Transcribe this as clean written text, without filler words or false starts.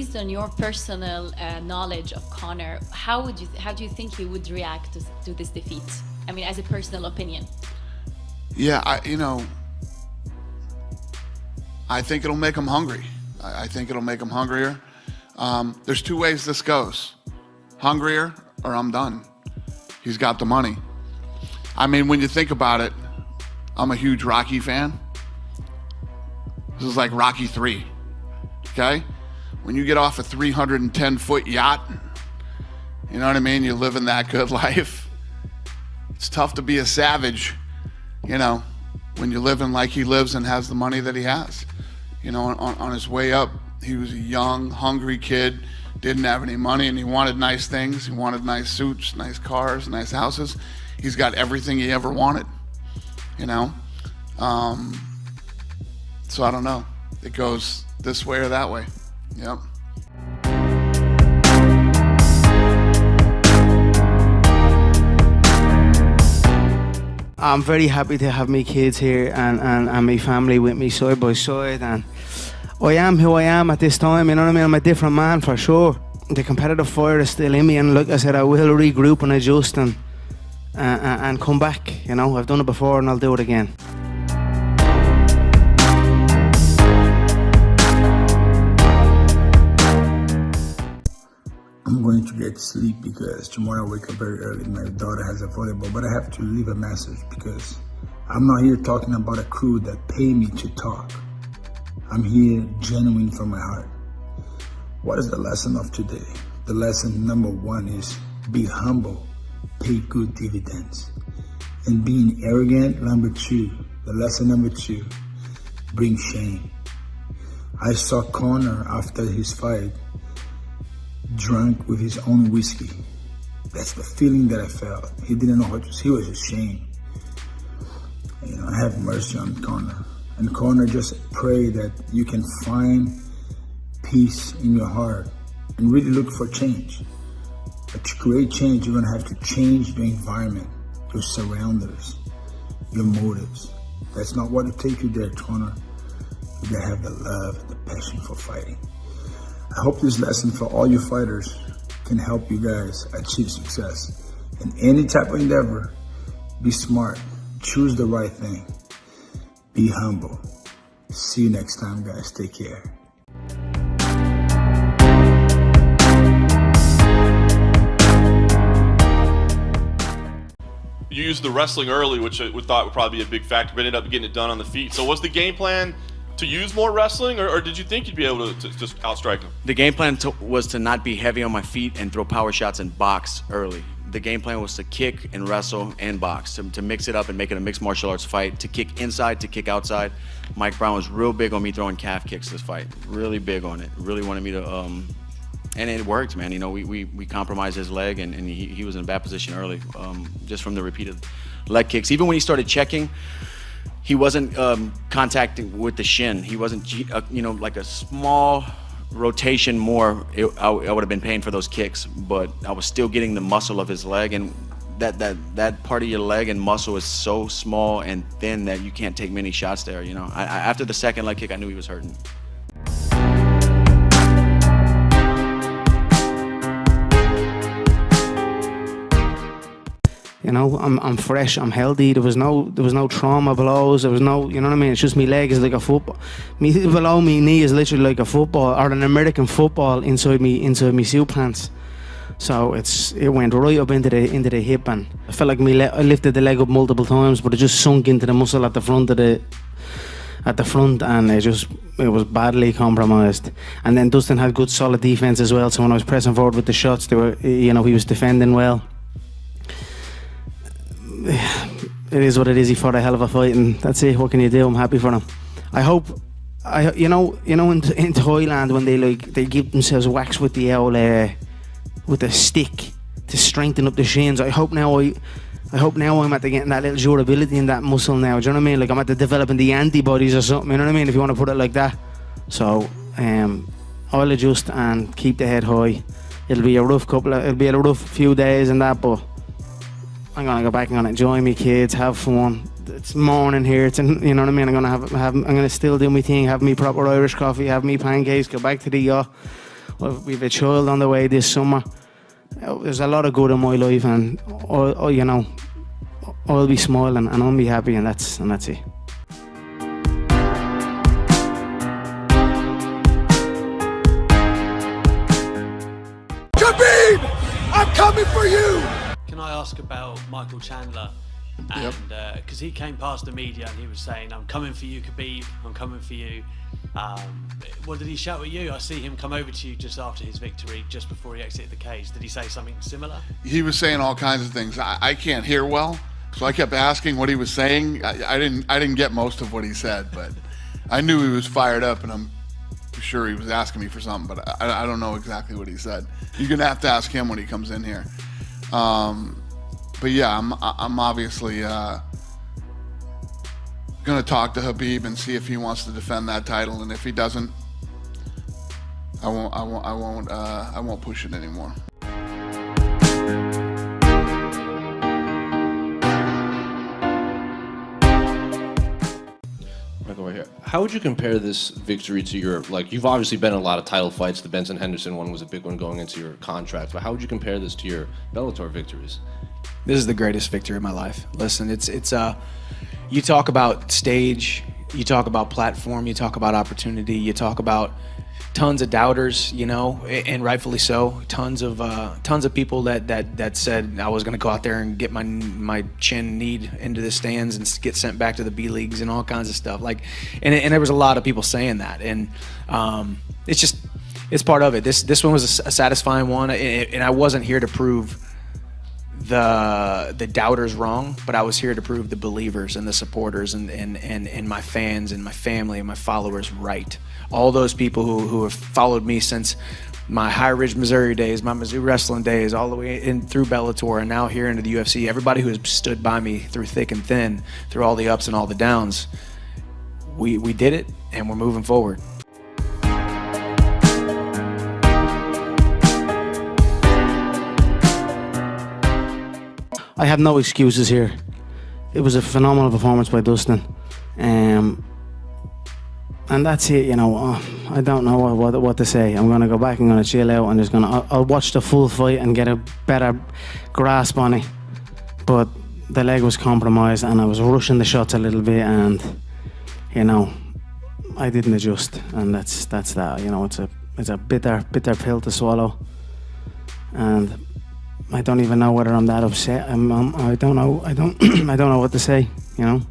based on your personal knowledge of Conor, how do you think he would react to this defeat? I mean, as a personal opinion. Yeah, I think it'll make him hungry. I think it'll make him hungrier. There's two ways this goes: hungrier or I'm done. He's got the money. I mean, when you think about it, I'm a huge Rocky fan. This is like Rocky 3, okay? When you get off a 310-foot yacht, you know what I mean? You're living that good life. It's tough to be a savage, when you're living like he lives and has the money that he has. On his way up, he was a young, hungry kid, didn't have any money, and he wanted nice things. He wanted nice suits, nice cars, nice houses. He's got everything he ever wanted, So I don't know. It goes this way or that way. Yep. I'm very happy to have my kids here and my family with me side by side, and I am who I am at this time, you know what I mean? I'm a different man for sure. The competitive fire is still in me, and like I said, I will regroup and adjust and come back, I've done it before and I'll do it again. I'm going to get sleep because tomorrow I wake up very early. My daughter has a volleyball, but I have to leave a message because I'm not here talking about a crew that pay me to talk. I'm here genuine from my heart. What is the lesson of today? The lesson number one is be humble, pay good dividends. And being arrogant, number two. The lesson number two, bring shame. I saw Conor after his fight drunk with his own whiskey. That's the feeling that I felt. He didn't know how to, he was ashamed. I have mercy on Conor. And Conor, just pray that you can find peace in your heart and really look for change. But to create change, you're gonna have to change the environment, your surroundings, your motives. That's not what will take you there, Conor. You gotta have the love, the passion for fighting. I hope this lesson for all you fighters can help you guys achieve success. In any type of endeavor, be smart, choose the right thing, be humble. See you next time, guys. Take care. You used the wrestling early, which we thought would probably be a big factor, but ended up getting it done on the feet. So was the game plan to use more wrestling, or did you think you'd be able to just outstrike him? The game plan was to not be heavy on my feet and throw power shots and box early. The game plan was to kick and wrestle and box, to mix it up and make it a mixed martial arts fight, to kick inside, to kick outside. Mike Brown was real big on me throwing calf kicks this fight, really big on it. Really wanted me to, and it worked, man. We compromised his leg, and he was in a bad position early, just from the repeated leg kicks. Even when he started checking, he wasn't contacting with the shin. He wasn't, like a small rotation more, I would have been paying for those kicks, but I was still getting the muscle of his leg, and that part of your leg and muscle is so small and thin that you can't take many shots there. After the second leg kick, I knew he was hurting. I'm fresh, I'm healthy. There was no trauma blows. There was no, you know what I mean? It's just my leg is like a football. Below me knee is literally like a football, or an American football inside me suit pants. So it went right up into the hip, and I felt like I lifted the leg up multiple times, but it just sunk into the muscle at the front, and it was badly compromised. And then Dustin had good solid defense as well. So when I was pressing forward with the shots, he was defending well. It is what it is. He fought a hell of a fight, and that's it. What can you do? I'm happy for him. I hope, in Thailand when they give themselves wax with the old with the stick to strengthen up the shins. I hope now I'm at getting that little durability in that muscle now. Do you know what I mean? Like I'm at developing the antibodies or something. You know what I mean? If you want to put it like that. So I'll adjust and keep the head high. It'll be a rough few days and that, but I'm gonna go back and gonna enjoy my kids, have fun. It's morning here. You know what I mean? I'm gonna still do my thing, have me proper Irish coffee, have me pancakes, go back to the yacht, we've a child on the way this summer. There's a lot of good in my life, and you know, I'll be smiling and I'll be happy, and that's it. Khabib, I'm coming for you. Can I ask about Michael Chandler? And because he came past the media and he was saying, "I'm coming for you, Khabib. I'm coming for you." What did he shout at you? I see him come over to you just after his victory, just before he exited the cage. Did he say something similar? He was saying all kinds of things. I can't hear well, so I kept asking what he was saying. I didn't get most of what he said, but I knew he was fired up, and I'm sure he was asking me for something, but I don't know exactly what he said. You're gonna have to ask him when he comes in here. But yeah, I'm obviously gonna talk to Khabib and see if he wants to defend that title, and if he doesn't, I won't push it anymore. Right here. How would you compare this victory to your, like, you've obviously been in a lot of title fights. The Benson Henderson one was a big one going into your contract, but how would you compare this to your Bellator victories? This is the greatest victory of my life. Listen, it's you talk about stage, you talk about platform, you talk about opportunity, you talk about tons of doubters, you know, and rightfully so. Tons of people that said I was going to go out there and get my chin kneed into the stands and get sent back to the B leagues and all kinds of stuff. Like, and there was a lot of people saying that, and it's part of it. This one was a satisfying one, and I wasn't here to prove the doubters wrong, but I was here to prove the believers and the supporters and my fans and my family and my followers right. All those people who have followed me since my High Ridge, Missouri days, my Mizzou wrestling days, all the way in through Bellator and now here into the UFC, everybody who has stood by me through thick and thin, through all the ups and all the downs, we did it, and we're moving forward. I have no excuses here. It was a phenomenal performance by Dustin. And that's it, you know. I don't know what to say. I'm going to go back and going to chill out and I'll watch the full fight and get a better grasp on it. But the leg was compromised and I was rushing the shots a little bit, and, you know, I didn't adjust, and that's that. You know, it's a bitter pill to swallow. And I don't even know whether I'm that upset. I don't know. I don't know what to say, you know.